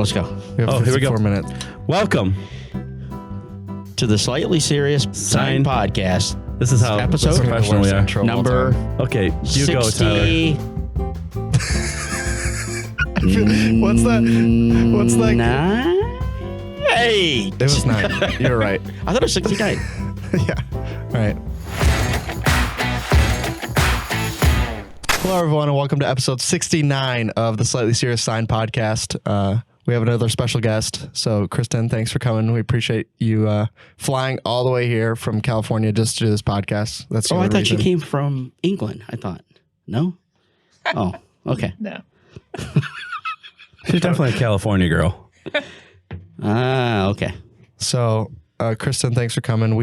let's go. We have here we go. 4 minutes. Welcome To the Slightly Serious Sign Podcast. This is how Episode professional we are. Number Okay, you go, 60. Tyler. What's that? 8. It was 9. You're right. I thought it was 69. Yeah. All right. Hello, everyone, and welcome to episode 69 of the Slightly Serious Sign Podcast. We have another special guest. So, Kristin, thanks for coming. We appreciate you flying all the way here from California just to do this podcast. That's the Oh, I only thought reason. you came from England. I thought. No? Oh, okay. No. She's definitely a California girl. Okay. So, Kristin, thanks for coming.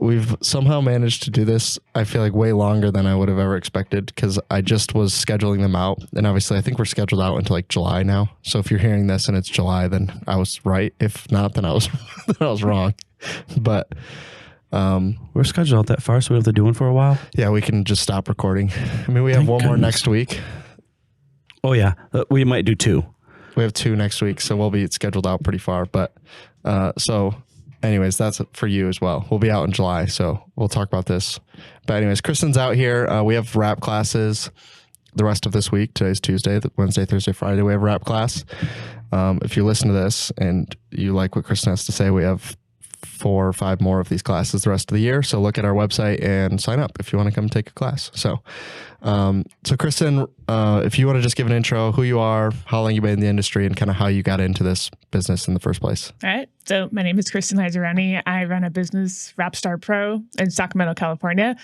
We've somehow managed to do this, I feel like, way longer than I would have ever expected, because I just was scheduling them out. And obviously, I think we're scheduled out until like July now. So if you're hearing this and it's July, then I was right. If not, then I was wrong. But We're scheduled out that far, so we have to do one for a while. yeah, we can just stop recording. I mean, we have Thank one more goodness. next week. Oh, yeah. We might do 2. We have 2 next week, so we'll be scheduled out pretty far. But anyways, that's for you as well. We'll be out in July, so we'll talk about this. But anyways, Kristin's out here. We have rap classes the rest of this week. Today's Tuesday, Wednesday, Thursday, Friday. We have rap class. If you listen to this and you like what Kristin has to say, we have 4 or 5 more of these classes the rest of the year. So look at our website and sign up if you want to come take a class. So Kristin, if you want to just give an intro, who you are, how long you've been in the industry, and kind of how you got into this business in the first place. All right. So my name is Kristin Lanzarone. I run a business, WrapStar Pro, in Sacramento, California.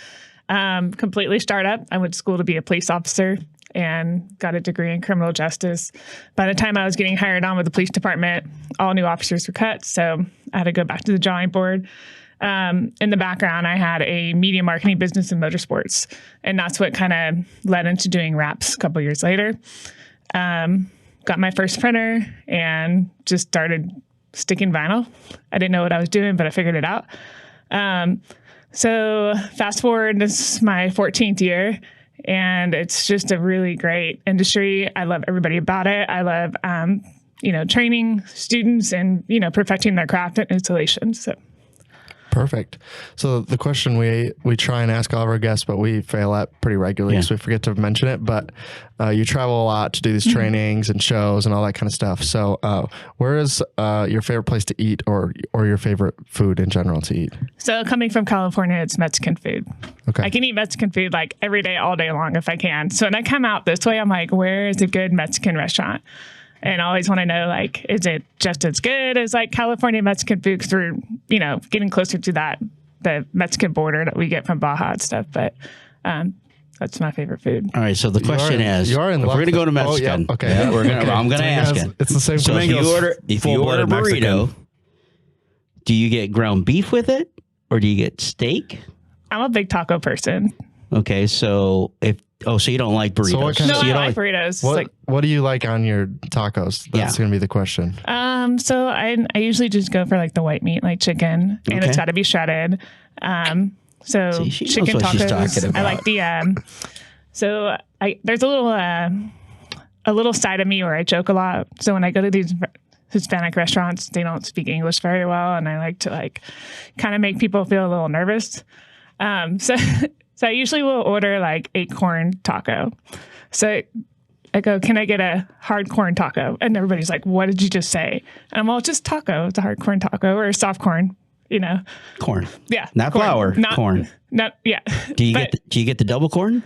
Completely startup. I went to school to be a police officer and got a degree in criminal justice. By the time I was getting hired on with the police department, all new officers were cut. So I had to go back to the drawing board. In the background, I had a media marketing business in motorsports, and that's what kind of led into doing wraps a couple years later. Got my first printer and just started sticking vinyl. I didn't know what I was doing, but I figured it out. So fast forward, this is my 14th year, and it's just a really great industry. I love everybody about it. I love, training students and, perfecting their craft and installation. So. Perfect. So the question we try and ask all of our guests, but we fail at pretty regularly because we forget to mention it. But you travel a lot to do these trainings and shows and all that kind of stuff. So where is your favorite place to eat, or your favorite food in general to eat? So coming from California, it's Mexican food. Okay. I can eat Mexican food like every day, all day long if I can. So when I come out this way, I'm like, where is a good Mexican restaurant? And I always want to know, like, is it just as good as like California Mexican food? Because we're, getting closer to the Mexican border that we get from Baja and stuff. But that's my favorite food. All right. So the question is, you are in if we're going to go to Mexican, Oh, yeah. Okay. Yeah. I'm going to ask it. It's the same So question. if you order a burrito, do you get ground beef with it, or do you get steak? I'm a big taco person. Okay. So so you don't like burritos? So what kind No, of- I like burritos. What do you like on your tacos? That's going to be the question. So I usually just go for like the white meat, like chicken, and it's got to be shredded. So See, she knows chicken what she's tacos. talking I about. like the. There's a little side of me where I joke a lot. So when I go to these Hispanic restaurants, they don't speak English very well, and I like to kind of make people feel a little nervous. So I usually will order like a corn taco. So I go, can I get a hard corn taco? And everybody's like, what did you just say? And I'm all, just taco. It's a hard corn taco or a soft corn, Corn. Yeah. Not corn. flour. Corn. Not, yeah. Do you get the double corn?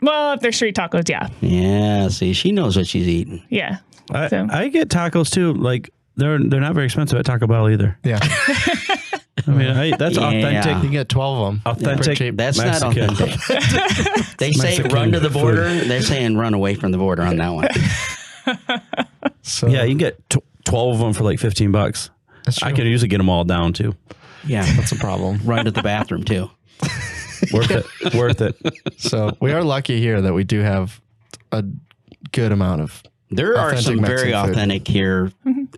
Well, if they're street tacos, yeah. Yeah. See, she knows what she's eating. Yeah. I get tacos too. Like they're not very expensive at Taco Bell either. Yeah. I mean, that's authentic. You can get 12 of them. Authentic. That's Mexican. not authentic. They say Mexican run to the border. food. They're saying run away from the border on that one. So Yeah, you can get 12 of them for like $15. that's true. I could usually get them all down too. Yeah. That's a problem. Run to the bathroom too. Worth it. Worth it. So we are lucky here that we do have a good amount of. There are Authentic some very Mexican food. authentic here,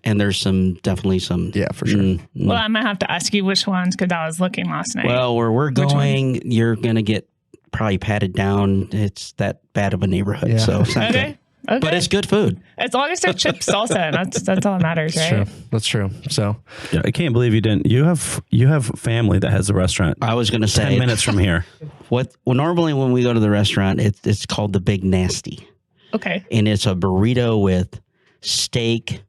and there's definitely some. Yeah, for sure. Well, I might have to ask you which ones because I was looking last night. Well, where we're Which going, you're going to get probably patted down. It's that bad of a neighborhood. Yeah. So it's not okay. Okay. But it's good food. As long as they're chips salsa, that's all that matters, right? True. That's true. So Yeah, I can't believe you didn't. You have family that has the restaurant. I was going to say 10 minutes from here. Well, normally when we go to the restaurant, it's called the Big Nasty. Okay. And it's a burrito with steak.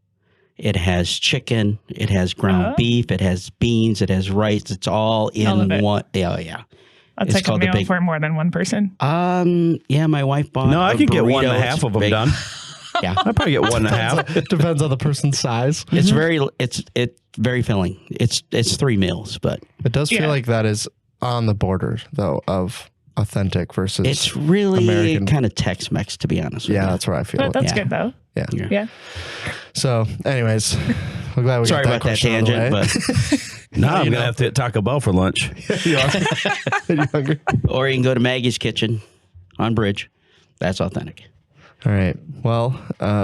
It has chicken. It has ground beef. It has beans. It has rice. It's all in one. Yeah. That's like a meal for more than one person. Yeah, my wife bought. No, I could get 1.5 of them done. Yeah, I'd probably get 1.5. it depends on the person's size. It's very filling. It's 3 meals, but It does feel like that is on the border though of authentic versus. it's really American. kind of Tex-Mex, to be honest with Yeah, you. that's where I feel. But it. that's good though. Yeah. Yeah. So, anyways, we're glad we Sorry got about that question out of the tangent, way. but Now I'm going to have to hit Taco Bell for lunch. You are hungry? or you can go to Maggie's Kitchen on Bridge. That's authentic. All right. Well,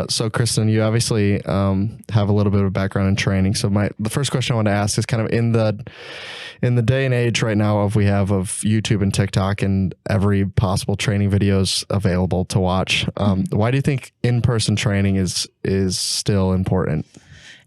so Kristin, you obviously have a little bit of a background in training. So the first question I want to ask is kind of in the day and age right now of YouTube and TikTok and every possible training videos available to watch. Why do you think in-person training is still important?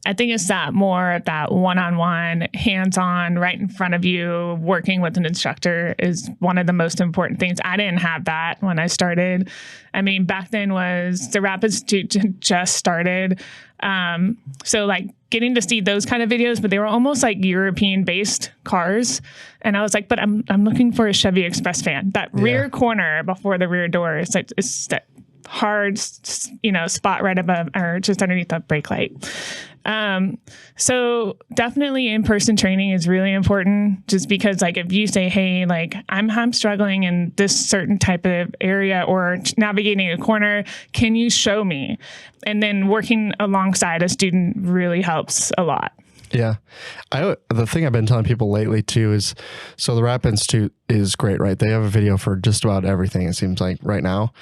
I think it's that one-on-one, hands-on, right in front of you, working with an instructor is one of the most important things. I didn't have that when I started. I mean, back then was the Wrap Institute just started. So like getting to see those kind of videos, but they were almost like European-based cars. And I was like, but I'm looking for a Chevy Express van. That rear corner before the rear door is like, it's that hard, spot right above or just underneath the brake light. So definitely in-person training is really important just because like if you say, hey, like I'm struggling in this certain type of area or navigating a corner, can you show me? And then working alongside a student really helps a lot. Yeah. The thing I've been telling people lately too is, so the Wrap Institute is great, right? They have a video for just about everything, it seems like right now.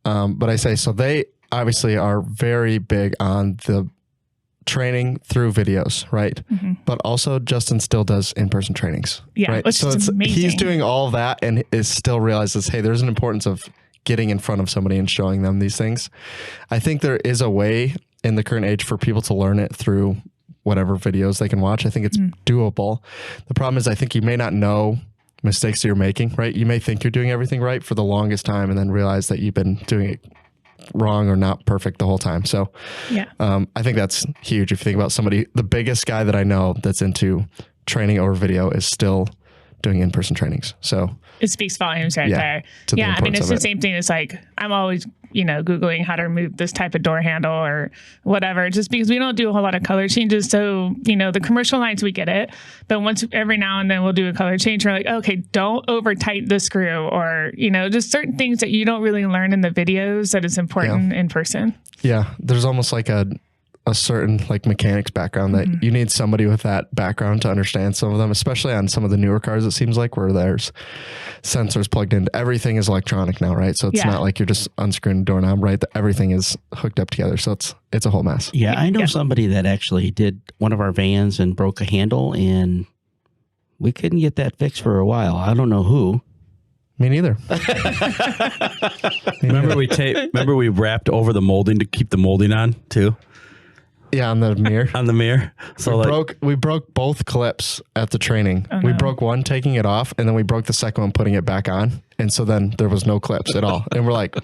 But I say, so they obviously are very big on the training through videos, right? Mm-hmm. But also Justin still does in-person trainings. Yeah. Right? Which so is amazing. He's doing all of that and is still realizes, hey, there's an importance of getting in front of somebody and showing them these things. I think there is a way in the current age for people to learn it through whatever videos they can watch. I think it's doable. The problem is I think you may not know mistakes that you're making, right? You may think you're doing everything right for the longest time and then realize that you've been doing it wrong or not perfect the whole time. So I think that's huge. If you think about somebody, the biggest guy that I know that's into training over video is still doing in-person trainings. So it speaks volumes right there. Yeah. I mean, it's the same thing. It's like, I'm always, Googling how to remove this type of door handle or whatever, just because we don't do a whole lot of color changes. So, the commercial lines, we get it. But every now and then we'll do a color change. We're like, okay, don't over tighten the screw or, just certain things that you don't really learn in the videos that is important in person. Yeah. There's almost like a certain like mechanics background that you need somebody with that background to understand some of them, especially on some of the newer cars. It seems like where there's sensors plugged in. Everything is electronic now, right? So it's not like you're just unscrewing a doorknob, right? Everything is hooked up together. So it's a whole mess. Yeah. I know somebody that actually did one of our vans and broke a handle and we couldn't get that fixed for a while. I don't know who. Me neither. Remember we wrapped over the molding to keep the molding on too? Yeah, on the mirror. On the mirror. So we broke both clips at the training. Oh, we broke one taking it off, and then we broke the second one putting it back on. And so then there was no clips at all. And we're like,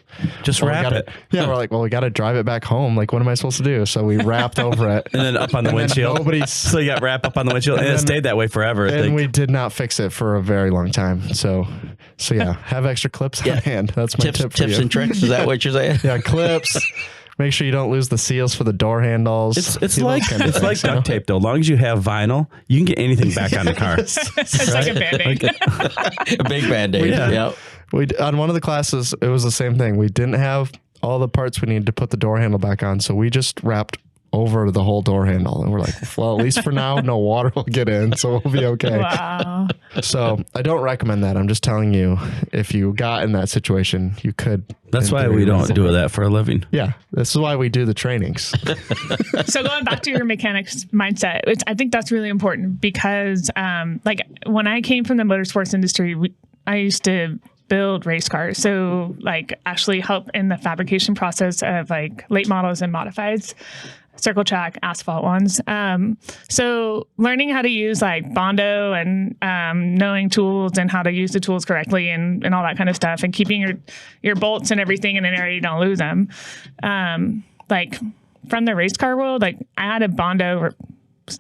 just wrap it. Yeah, we're like, well, we got to drive it back home. Like, what am I supposed to do? So we wrapped over it. And then up on the windshield. So you got wrapped up on the windshield. And it stayed that way forever. And we did not fix it for a very long time. So yeah, have extra clips on hand. That's my tip for you. Tips and tricks. Is that what you're saying? Yeah, clips. Make sure you don't lose the seals for the door handles. It's like duct tape though. As long as you have vinyl, you can get anything back on the car. It's like a Band-Aid. A big Band-Aid. Yeah. On one of the classes, it was the same thing. We didn't have all the parts we needed to put the door handle back on, so we just wrapped over the whole door handle. And we're like, well, at least for now, no water will get in, so we'll be okay. Wow. So I don't recommend that. I'm just telling you, if you got in that situation, you could. That's why we don't do that for a living. Yeah. This is why we do the trainings. So going back to your mechanics mindset, I think that's really important because like when I came from the motorsports industry, I used to build race cars. So like actually help in the fabrication process of like late models and modifieds, circle track, asphalt ones. So learning how to use like Bondo and knowing tools and how to use the tools correctly and all that kind of stuff, and keeping your bolts and everything in an area you don't lose them. Like from the race car world, like I had a Bondo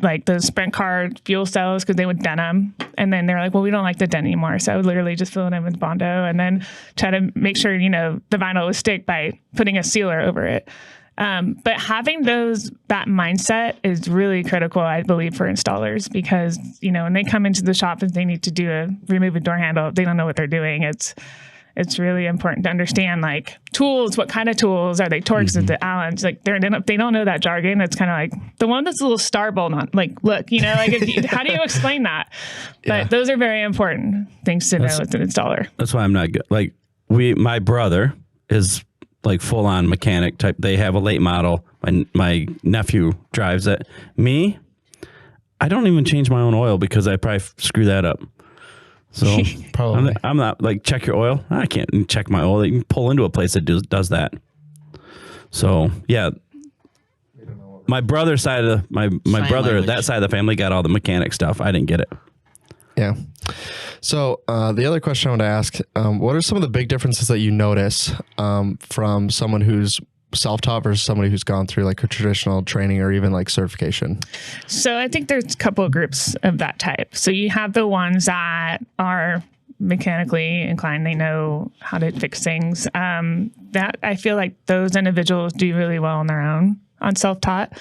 like the sprint car fuel cells because they would dent them, and then they're like, well, we don't like the dent anymore, so I would literally just fill it in with Bondo and then try to make sure the vinyl would stick by putting a sealer over it. But having that mindset is really critical, I believe, for installers, because when they come into the shop and they need to remove a door handle, they don't know what they're doing. It's really important to understand like tools. What kind of tools are they? Torx, is the Allens? Like they don't know that jargon. It's kind of like the one that's a little star bolt on. Like, look, like how do you explain that? But those are very important things to know as an installer. That's why I'm not good. Like my brother is like full on mechanic type. They have a late model. My nephew drives it. Me, I don't even change my own oil because I probably screw that up. So probably I'm not like, check your oil. I can't check my oil. You can pull into a place that does that. So yeah, my brother's side of my brother, that side of the family got all the mechanic stuff. I didn't get it. Yeah. So the other question I want to ask, what are some of the big differences that you notice from someone who's self-taught versus somebody who's gone through like a traditional training or even like certification? So I think there's a couple of groups of that type. So you have the ones that are mechanically inclined. They know how to fix things. That I feel like those individuals do really well on their own on self-taught.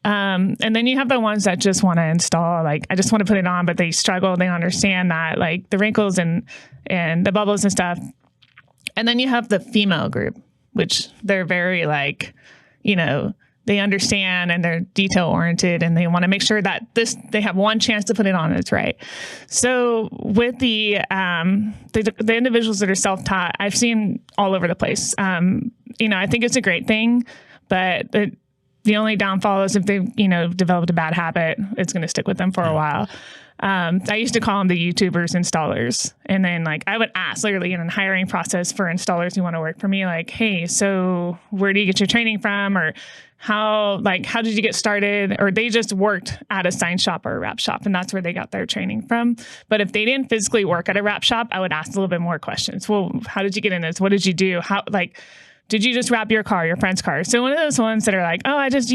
And then you have the ones that just want to install, like, I just want to put it on, but they struggle. They understand that, like the wrinkles and the bubbles and stuff. And then you have the female group, which they're very like, they understand and they're detail oriented and they want to make sure that they have one chance to put it on and it's right. So with the individuals that are self-taught, I've seen all over the place. I think it's a great thing, but the only downfall is if they've, developed a bad habit, it's going to stick with them for a while. I used to call them the YouTubers installers. And then like, I would ask literally in a hiring process for installers who want to work for me, like, hey, so where do you get your training from? Or how did you get started? Or they just worked at a sign shop or a wrap shop and that's where they got their training from. But if they didn't physically work at a wrap shop, I would ask a little bit more questions. Well, how did you get in this? What did you do? Did you just wrap your friend's car? So one of those ones that are like, oh, I just,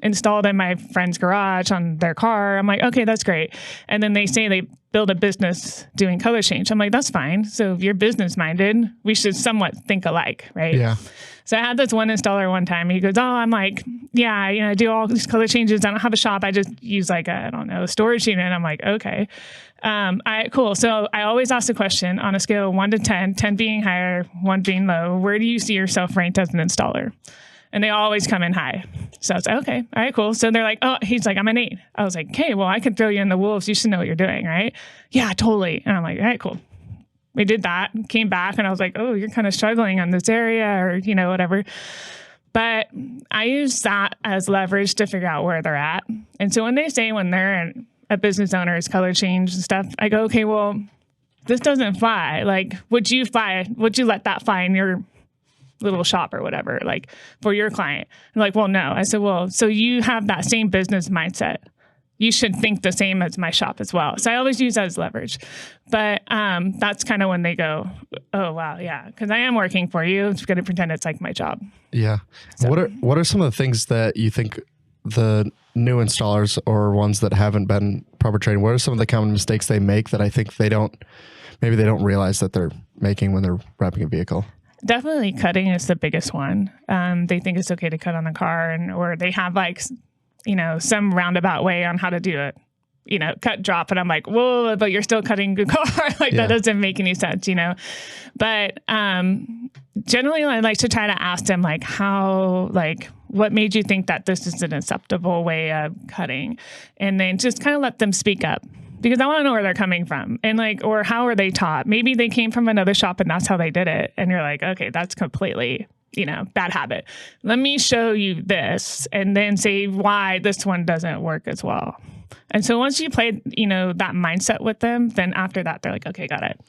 installed in my friend's garage on their car. I'm like, okay, that's great. And then they say they build a business doing color change. I'm like, that's fine. So if you're business minded, we should somewhat think alike, right? Yeah. So I had this one installer one time. He goes, oh, I'm like, yeah, I do all these color changes. I don't have a shop. I just use like a storage unit. And I'm like, okay. All right, cool. So I always ask the question on a scale of 1 to 10, 10 being higher, 1 being low, where do you see yourself ranked as an installer? And they always come in high. So I was like, okay, all right, cool. So they're like, oh, he's like, I'm an 8. I was like, okay, well, I could throw you in the wolves. You should know what you're doing, right? Yeah, totally. And I'm like, all right, cool. We did that, came back, and I was like, oh, you're kind of struggling on this area or, whatever. But I use that as leverage to figure out where they're at. And so when they say when they're a business owner is color change and stuff, I go, okay, well, this doesn't fly. Like, would you let that fly in your little shop or whatever, like for your client? And like, well, no. I said, well, so you have that same business mindset. You should think the same as my shop as well. So I always use that as leverage. But that's kind of when they go, oh, wow, yeah, because I am working for you. I'm going to pretend it's like my job. Yeah. So, what are some of the things that you think the new installers or ones that haven't been proper trained, what are some of the common mistakes they make that I think they don't realize that they're making when they're wrapping a vehicle? Definitely cutting is the biggest one. They think it's okay to cut on the car, or they have like, some roundabout way on how to do it. Cut, drop. And I'm like, whoa, but you're still cutting the car. That doesn't make any sense, But generally I like to try to ask them like what made you think that this is an acceptable way of cutting? And then just kind of let them speak up. Because I want to know where they're coming from and or how are they taught? Maybe they came from another shop and that's how they did it. And you're like, okay, that's completely, bad habit. Let me show you this and then say why this one doesn't work as well. And so once you play, that mindset with them, then after that, they're like, okay, got it.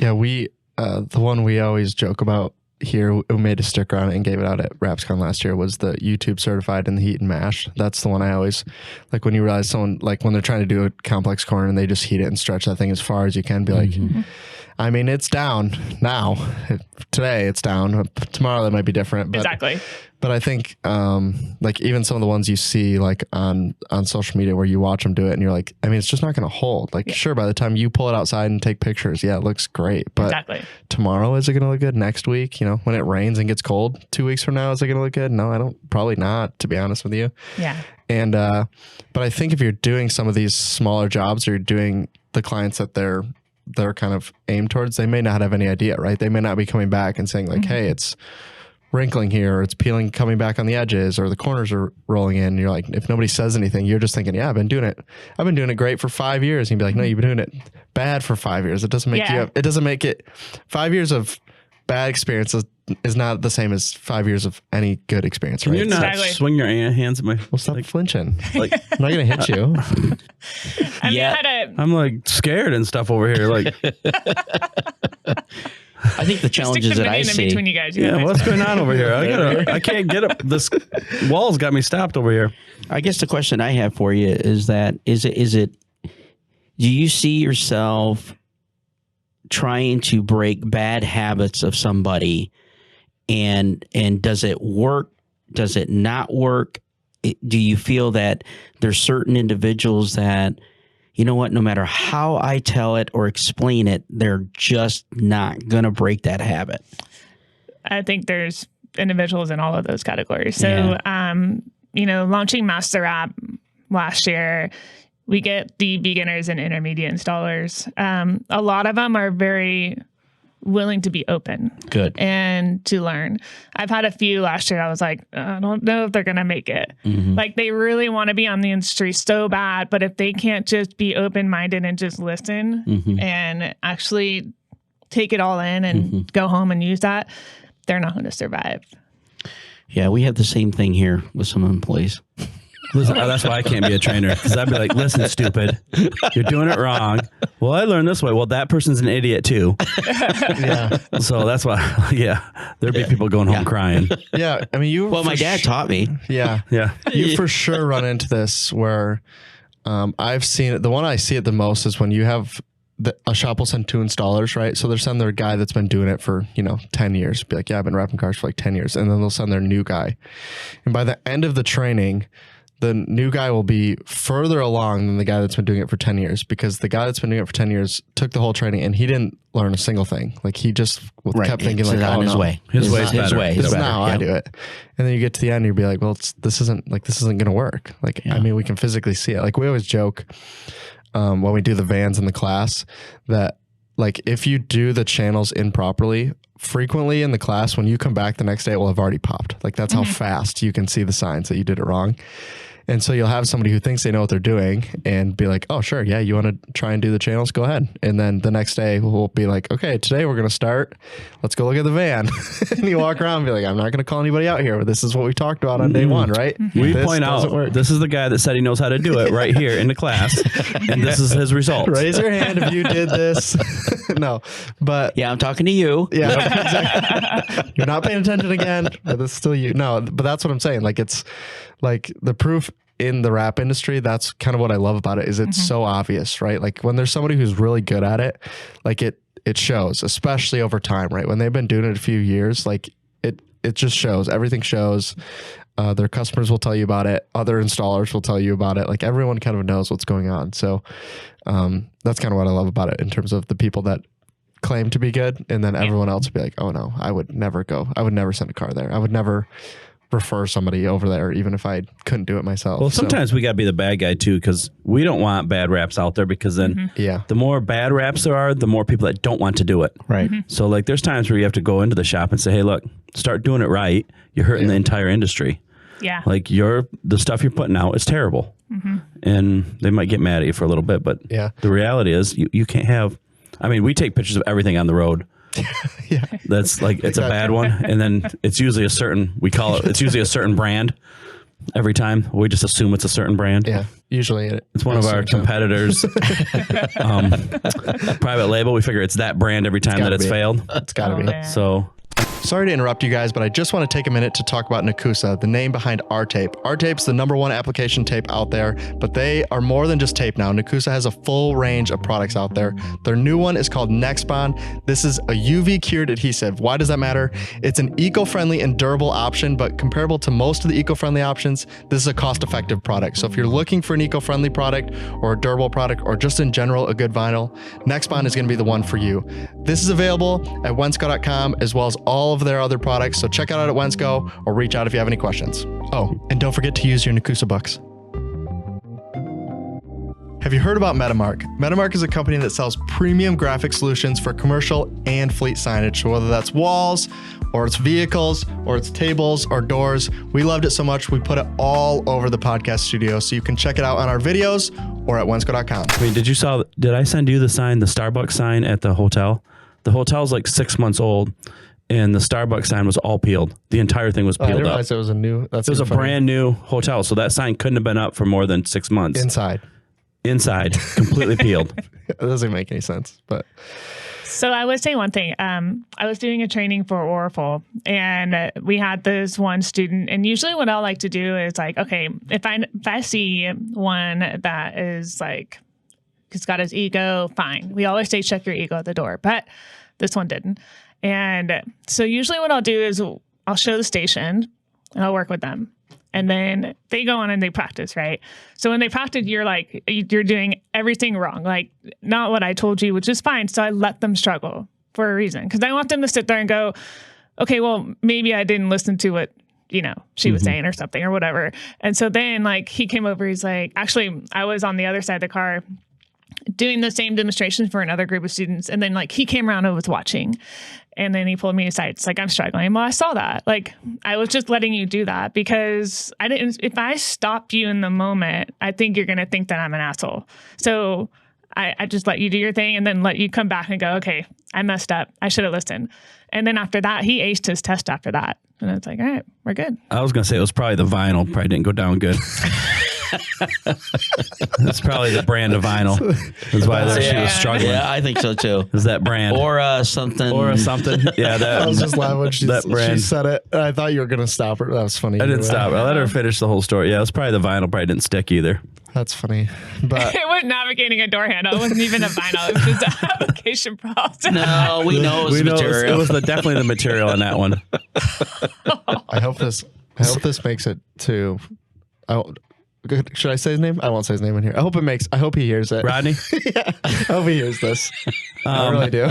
Yeah, we the one we always joke about here, who made a sticker on it and gave it out at WrapsCon last year, was the YouTube certified in the heat and mash. That's the one I always like when you realize someone, like when they're trying to do a complex corner and they just heat it and stretch that thing as far as you can, be like, I mean, it's down now. Today it's down. Tomorrow that might be different. But, exactly. But I think like even some of the ones you see like on social media where you watch them do it and you're like, I mean, it's just not going to hold. Like, sure, by the time you pull it outside and take pictures, yeah, it looks great. But tomorrow, is it going to look good? Next week, you know, when it rains and gets cold 2 weeks from now, is it going to look good? No, I don't. Probably not, to be honest with you. Yeah. And but I think if you're doing some of these smaller jobs or you're doing the clients that they're kind of aimed towards, they may not have any idea, right? They may not be coming back and saying like, hey, it's wrinkling here, or it's peeling, coming back on the edges, or the corners are rolling in. You're like, if nobody says anything, you're just thinking, yeah, I've been doing it great for 5 years. And you'd be like, no, you've been doing it bad for 5 years. It doesn't make it doesn't make it 5 years of bad experiences is not the same as 5 years of any good experience, right? Can you not swing your hands at my... Well, stop flinching. Like, I'm not going to hit you. I'm like scared and stuff over here. Like, I think the challenges that I see... between you guys. What's going on over here? I can't get up. This wall's got me stopped over here. I guess the question I have for you is that, is it, do you see yourself trying to break bad habits of somebody, and does it work? Does it not work? Do you feel that there's certain individuals that, you know what, no matter how I tell it or explain it, they're just not going to break that habit? I think there's individuals in all of those categories. So, you know, launching Master Wrap last year, we get the beginners and intermediate installers. A lot of them are very willing to be open. Good. And to learn. I've had a few last year. I was like, I don't know if they're going to make it. Like, they really want to be on the industry so bad, but if they can't just be open-minded and just listen and actually take it all in and go home and use that, they're not going to survive. Yeah, we have the same thing here with some employees. Listen, that's why I can't be a trainer, because I'd be like, listen, stupid, you're doing it wrong. Well, I learned this way. Well, that person's an idiot too. So that's why, there'd be people going home crying. Yeah. I mean, well, my dad taught me. Yeah. You for sure run into this where I've seen it. The one I see it the most is when you have a shop will send 2 installers, right? So they'll send their guy that's been doing it for, 10 years. Be like, yeah, I've been wrapping cars for like 10 years. And then they'll send their new guy. And by the end of the training, the new guy will be further along than the guy that's been doing it for 10 years, because the guy that's been doing it for 10 years took the whole training and he didn't learn a single thing. Like, he just kept thinking like, on his way. His way is better. This is how I do it. And then you get to the end and you'll be like, well, this isn't going to work. Like, I mean, we can physically see it. Like, we always joke when we do the vans in the class that, like, if you do the channels improperly, frequently in the class, when you come back the next day, it will have already popped. Like, that's how fast you can see the signs that you did it wrong. And so you'll have somebody who thinks they know what they're doing and be like, oh, sure. Yeah. You want to try and do the channels? Go ahead. And then the next day we'll be like, okay, today we're going to start. Let's go look at the van. And you walk around and be like, I'm not going to call anybody out here, but this is what we talked about on day one, right? We point out, this is the guy that said he knows how to do it right here in the class. And this is his results. Raise your hand if you did this. No, but yeah, I'm talking to you. Yeah. Exactly. You're not paying attention again, but this is still you. No, but that's what I'm saying. Like, it's like the proof in the wrap industry. That's kind of what I love about it, is it's so obvious, right? Like, when there's somebody who's really good at it, like it shows, especially over time, right? When they've been doing it a few years, like it just shows. Everything shows. Their customers will tell you about it. Other installers will tell you about it. Like, everyone kind of knows what's going on. So that's kind of what I love about it, in terms of the people that claim to be good, and then everyone else will be like, oh no, I would never go. I would never send a car there. I would never refer somebody over there, even if I couldn't do it myself. Well, sometimes we got to be the bad guy too, because we don't want bad wraps out there, because then the more bad wraps there are, the more people that don't want to do it. Right. So, like, there's times where you have to go into the shop and say, hey, look, start doing it right. You're hurting the entire industry. Yeah. Like, the stuff you're putting out is terrible. And they might get mad at you for a little bit, but the reality is you can't have, I mean, we take pictures of everything on the road. That's like, it's a bad one. And then it's usually it's usually a certain brand. every time. We just assume it's a certain brand. Yeah, usually it's one of our competitors. Private label. We figure it's that brand every time that it's failed. It's got to be. Man. So. Sorry to interrupt you guys, but I just want to take a minute to talk about Nakusa, the name behind our tape. Our tape's the #1 application tape out there, but they are more than just tape now. Nakusa has a full range of products out there. Their new one is called NextBond. This is a UV cured adhesive. Why does that matter? It's an eco-friendly and durable option, but comparable to most of the eco-friendly options, this is a cost-effective product. So if you're looking for an eco-friendly product or a durable product or just in general a good vinyl, NextBond is going to be the one for you. This is available at Wensco.com as well as all of their other products. So check it out at Wensco or reach out if you have any questions. Oh, and don't forget to use your Nakusa bucks. Have you heard about Metamark? Metamark is a company that sells premium graphic solutions for commercial and fleet signage. So whether that's walls or it's vehicles or it's tables or doors, we loved it so much we put it all over the podcast studio. So you can check it out on our videos or at Wensco.com. Wait, did I send you the sign, the Starbucks sign at the hotel? The hotel's like 6 months old. And the Starbucks sign was all peeled. The entire thing was peeled I didn't up. realize it was a new. It was a brand new hotel, so that sign couldn't have been up for more than 6 months. Inside, completely peeled. It doesn't make any sense, but. So I would say one thing. I was doing a training for Oracle, and we had this one student. And usually, what I like to do is like, okay, if I see one that is like, he's got his ego, fine. We always say check your ego at the door, but this one didn't. And so usually what I'll do is I'll show the station and I'll work with them. And then they go on and they practice, right? So when they practice, you're doing everything wrong, like not what I told you, which is fine. So I let them struggle for a reason, because I want them to sit there and go, okay, well, maybe I didn't listen to what, she was saying or something or whatever. And so then like he came over, he's like, actually, I was on the other side of the car doing the same demonstration for another group of students. And then like he came around and was watching. And then he pulled me aside. It's like, I'm struggling. Well, I saw that. Like, I was just letting you do that because if I stop you in the moment, I think you're going to think that I'm an asshole. So I just let you do your thing and then let you come back and go, okay, I messed up. I should have listened. And then after that, he aced his test after that. And it's like, all right, we're good. I was going to say it was probably the vinyl. Probably didn't go down good. That's probably the brand of vinyl. That's why she was struggling. Yeah, I think so too. Is that brand or something? Yeah, I was just laughing when she brand. said it. And I thought you were gonna stop her. That was funny. I didn't stop. I let her finish the whole story. Yeah, it was probably the vinyl. Probably didn't stick either. That's funny. But it was navigating a door handle. It wasn't even a vinyl. It was just an application process. No, we know it was the material. It was definitely the material in that one. I hope this makes it to. Should I say his name? I won't say his name in here. I hope he hears it. Rodney? Yeah. I hope he hears this. I really do.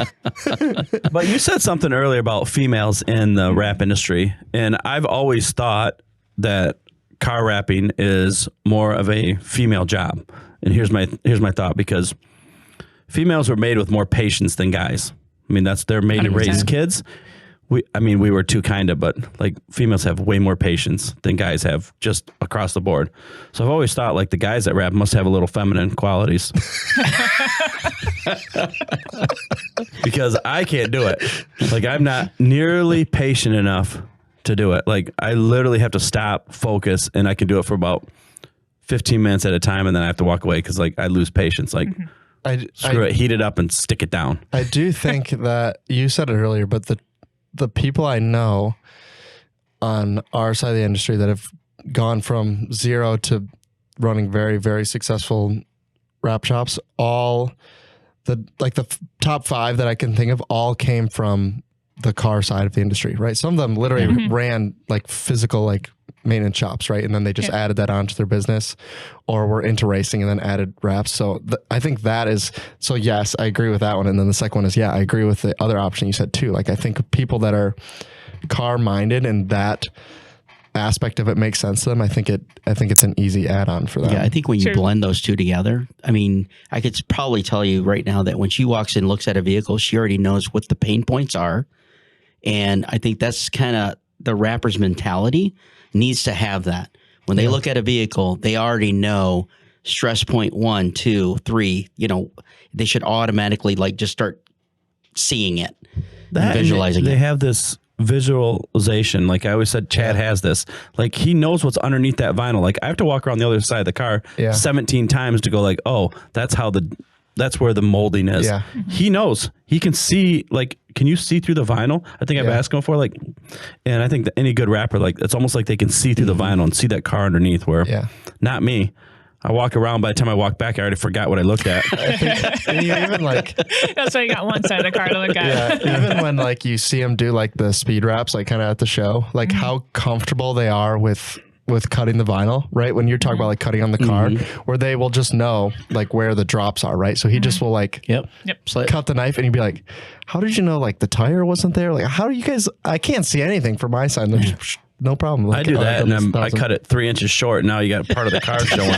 But you said something earlier about females in the wrap industry. And I've always thought that car wrapping is more of a female job. And here's my thought, because females were made with more patience than guys. I mean, they're made 100%. To raise kids. We were too kind of, but like females have way more patience than guys have, just across the board. So I've always thought like the guys that rap must have a little feminine qualities. Because I can't do it. Like I'm not nearly patient enough to do it. Like I literally have to stop, focus, and I can do it for about 15 minutes at a time, and then I have to walk away because like I lose patience. Like screw it, heat it up and stick it down. I do think that you said it earlier, but the people I know on our side of the industry that have gone from zero to running very, very successful wrap shops, all the top 5 that I can think of all came from the car side of the industry, right? Some of them literally ran like physical, like maintenance shops, right? And then they just added that onto their business, or were into racing and then added wraps. So I think that is, so yes, I agree with that one. And then the second one is, yeah, I agree with the other option you said too. Like I think people that are car minded and that aspect of it makes sense to them. I think it's an easy add-on for them. Yeah, I think when you blend those two together, I mean, I could probably tell you right now that when she walks in and looks at a vehicle, she already knows what the pain points are. And I think that's kind of the wrapper's mentality needs to have that. When they look at a vehicle, they already know stress point 1, 2, 3, they should automatically like just start seeing it and visualizing it. They have this visualization. Like I always said, Chad has this. Like he knows what's underneath that vinyl. Like I have to walk around the other side of the car 17 times to go like, oh, that's where the molding is. Yeah. He knows. He can see, like, can you see through the vinyl? I think I've asked him before, like, and I think that any good rapper, like, it's almost like they can see through the vinyl and see that car underneath, where not me. I walk around, by the time I walk back, I already forgot what I looked at. I think even like that's why you got one side of the car to look at. Yeah, even when like you see them do like the speed wraps, like kind of at the show, like how comfortable they are with cutting the vinyl, right? When you're talking about like cutting on the car, where they will just know like where the drops are, right? So he just will like cut the knife, and he'd be like, "How did you know like the tire wasn't there? Like how do you guys? I can't see anything from my side." Like, no problem. Like, I do that, and I cut it 3 inches short. Now you got part of the car showing.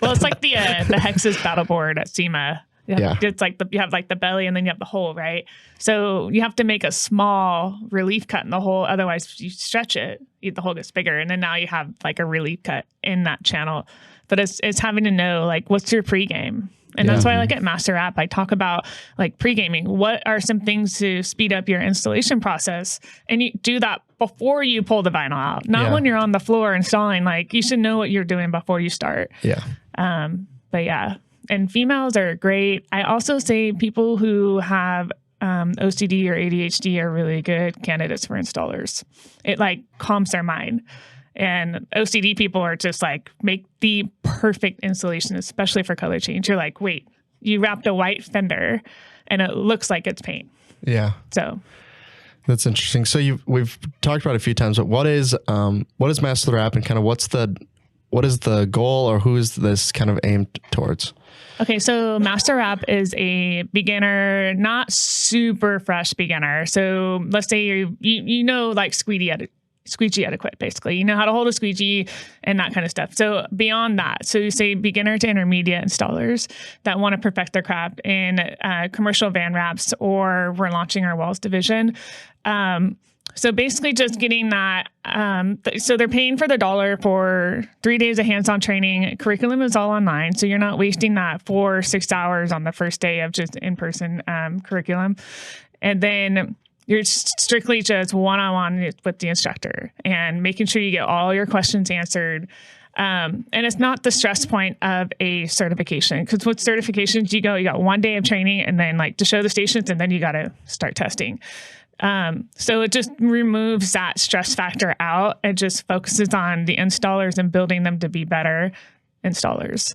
Well, it's like the Hexas battle board at SEMA. It's like you have like the belly, and then you have the hole, right? So you have to make a small relief cut in the hole. Otherwise, you stretch it, the hole gets bigger, and then now you have like a relief cut in that channel. But it's having to know like what's your pregame. And that's why, like at Master Wrap, I talk about like pre-gaming. What are some things to speed up your installation process? And you do that before you pull the vinyl out, not when you're on the floor installing. Like you should know what you're doing before you start. But yeah, and females are great. I also say people who have OCD or ADHD are really good candidates for installers. It like calms their mind. And OCD people are just like, make the perfect installation, especially for color change. You're like, wait, you wrapped a white fender and it looks like it's paint. Yeah. So that's interesting. So we've talked about it a few times, but what is Master Wrap, and kind of what is the goal, or who is this kind of aimed towards? Okay, so Master Wrap is a beginner, not super fresh beginner. So let's say you know like squeegee etiquette, basically. You know how to hold a squeegee and that kind of stuff. So beyond that, so you say beginner to intermediate installers that want to perfect their craft in commercial van wraps, or we're launching our walls division. So basically just getting that. So they're paying for the $1 for 3 days of hands-on training. Curriculum is all online. So you're not wasting that 4 or 6 hours on the first day of just in-person curriculum. And then you're strictly just one-on-one with the instructor and making sure you get all your questions answered. And it's not the stress point of a certification, because with certifications, you got 1 day of training and then like to show the stations, and then you got to start testing. So it just removes that stress factor out. It just focuses on the installers and building them to be better installers.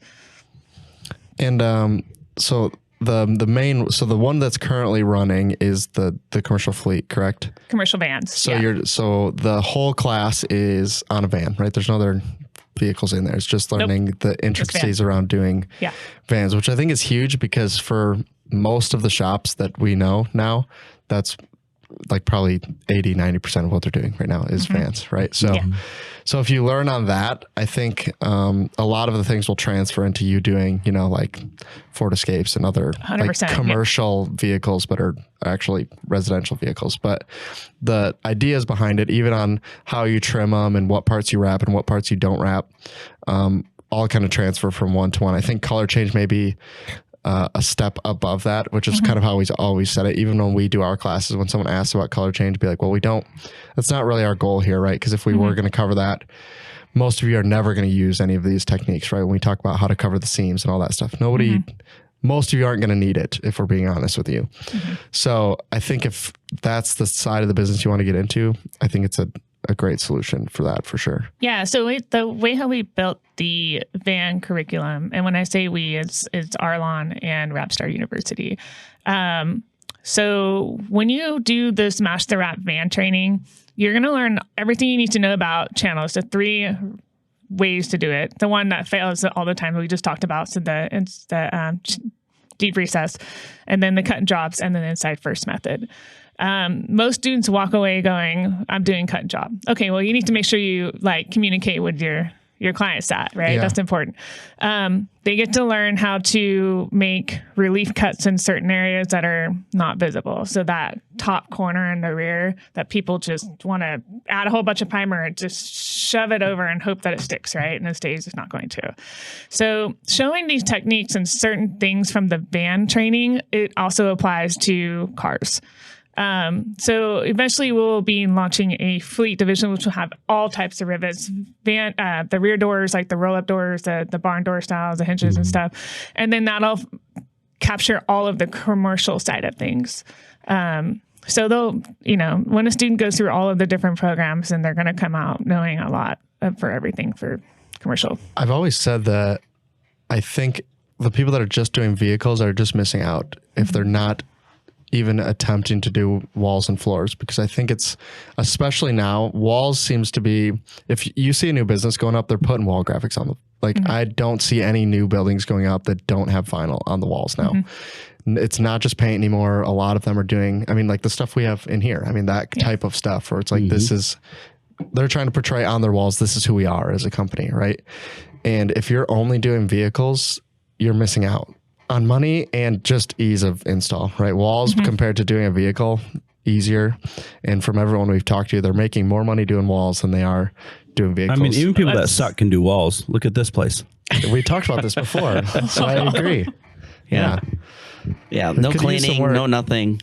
And so the one that's currently running is the commercial fleet, correct? Commercial vans. So so the whole class is on a van, right? There's no other vehicles in there. It's just learning the intricacies around doing vans, which I think is huge, because for most of the shops that we know now, that's like probably 80-90% of what they're doing right now is vans, right? So so if you learn on that, I think a lot of the things will transfer into you doing, like Ford Escapes and other like commercial vehicles, but are actually residential vehicles. But the ideas behind it, even on how you trim them and what parts you wrap and what parts you don't wrap, all kind of transfer from one to one. I think color change may be a step above that, which is kind of how we've always said it. Even when we do our classes, when someone asks about color change, be like, well, that's not really our goal here, right? Because if we were going to cover that, most of you are never going to use any of these techniques, right? When we talk about how to cover the seams and all that stuff, most of you aren't going to need it, if we're being honest with you. So I think if that's the side of the business you want to get into, I think it's a great solution for that, for sure. Yeah. So the way how we built the van curriculum, and when I say we, it's Arlon and WrapStar University. So when you do this Master Wrap van training, you're going to learn everything you need to know about channels. The 3 ways to do it. The one that fails all the time that we just talked about. So it's the deep recess, and then the cut and drops, and then the inside first method. Most students walk away going, I'm doing cut and job. Okay, well, you need to make sure you communicate with your client sat, right? That's important. They get to learn how to make relief cuts in certain areas that are not visible. So that top corner in the rear that people just want to add a whole bunch of primer and just shove it over and hope that it sticks, right? And it stays, it's not going to. So showing these techniques and certain things from the van training, it also applies to cars. So eventually we'll be launching a fleet division, which will have all types of rivets, the rear doors, like the roll-up doors, the barn door styles, the hinges and stuff. And then that'll capture all of the commercial side of things. So they'll, when a student goes through all of the different programs, then they're going to come out knowing a lot for everything for commercial. I've always said that I think the people that are just doing vehicles are just missing out if they're not even attempting to do walls and floors, because I think it's, especially now, walls seems to be, if you see a new business going up, they're putting wall graphics on them. Like I don't see any new buildings going up that don't have vinyl on the walls now. It's not just paint anymore. A lot of them are doing, like the stuff we have in here. That type of stuff where it's like, this is, they're trying to portray on their walls, this is who we are as a company, right? And if you're only doing vehicles, you're missing out on money and just ease of install, right? Walls compared to doing a vehicle, easier. And from everyone we've talked to, they're making more money doing walls than they are doing vehicles. Even people that suck can do walls. Look at this place. We talked about this before, so I agree. Yeah. No cleaning, no nothing,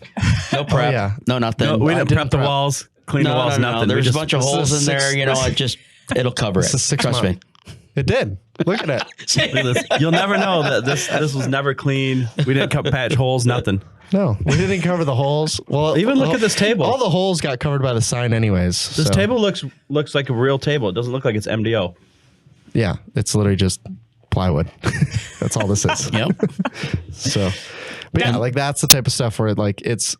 no prep, no nothing. No, we didn't prep the walls, clean the walls, nothing. There's a bunch of holes in there, it'll cover it. Trust me. It did. Look at it. Look at this. You'll never know that this was never clean. We didn't patch holes, nothing. No, we didn't cover the holes. Well, even look at this table. All the holes got covered by the sign anyways. This table looks like a real table. It doesn't look like it's MDO. Yeah, it's literally just plywood. That's all this is. Yep. So, but yeah, that's the type of stuff where it's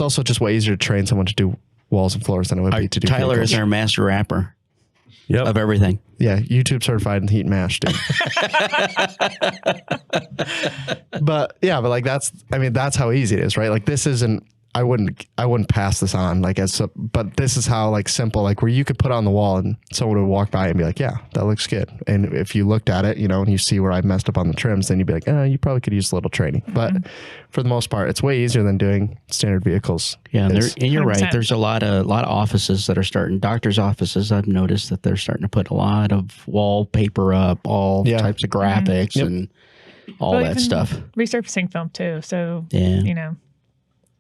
also just way easier to train someone to do walls and floors than it would be to do Tyler vehicles. is our master rapper. Of everything. Yeah, YouTube certified in heat and mash, dude. but that's how easy it is, right? Like this isn't, I wouldn't pass this on but this is how simple, where you could put on the wall and someone would walk by and be like, yeah, that looks good. And if you looked at it, and you see where I messed up on the trims, then you'd be like, you probably could use a little training. But for the most part, it's way easier than doing standard vehicles. Yeah, and you're 100%. Right. There's a lot of offices that are starting. Doctors' offices, I've noticed that they're starting to put a lot of wallpaper up, all types of graphics and all that stuff. Resurfacing film too. So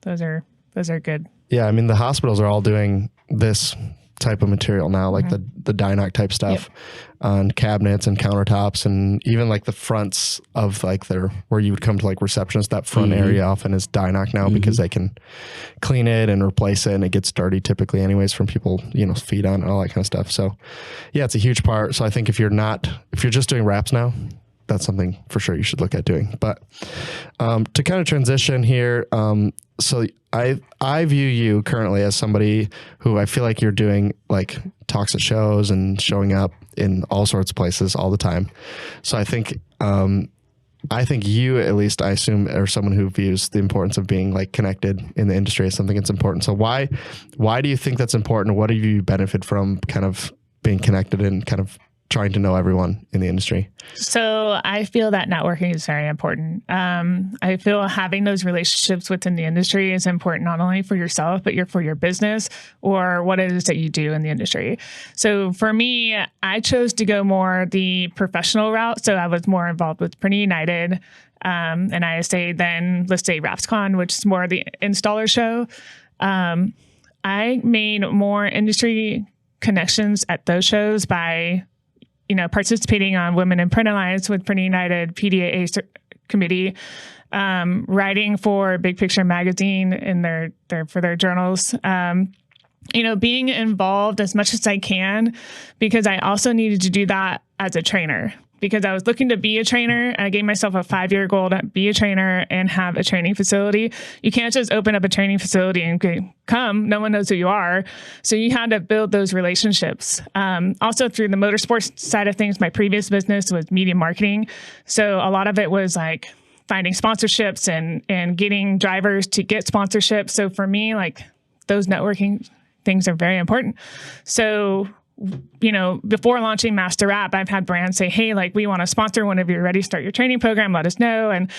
those are good. Yeah, the hospitals are all doing this type of material now, like the Dynoc type stuff on cabinets and countertops, and even the fronts of where you would come to receptionist, that front area often is Dynoc now because they can clean it and replace it, and it gets dirty typically anyways from people, feet on and all that kind of stuff. So yeah, it's a huge part. So I think if you're just doing wraps now, that's something for sure you should look at doing. But to kind of transition here, so I view you currently as somebody who I feel like you're doing talks at shows and showing up in all sorts of places all the time. So I think you, at least I assume, are someone who views the importance of being connected in the industry as something that's important. So why do you think that's important? What do you benefit from kind of being connected and kind of trying to know everyone in the industry? So I feel that networking is very important. I feel having those relationships within the industry is important, not only for yourself, but for your business or what it is that you do in the industry. So for me, I chose to go more the professional route. So I was more involved with Printing United and ISA than, let's say, WrapsCon, which is more the installer show. I made more industry connections at those shows by participating on Women in Print Alliance with Printing United, PDAA committee, writing for Big Picture magazine in for their journals. Being involved as much as I can, because I also needed to do that as a trainer. Because I was looking to be a trainer, and I gave myself a 5-year goal to be a trainer and have a training facility. You can't just open up a training facility and come. No one knows who you are. So you had to build those relationships. Also through the motorsports side of things, my previous business was media marketing. So a lot of it was finding sponsorships and getting drivers to get sponsorships. So for me, those networking things are very important. So before launching Master Wrap, I've had brands say, hey, we want to sponsor whenever you're ready to start your training program, let us know. And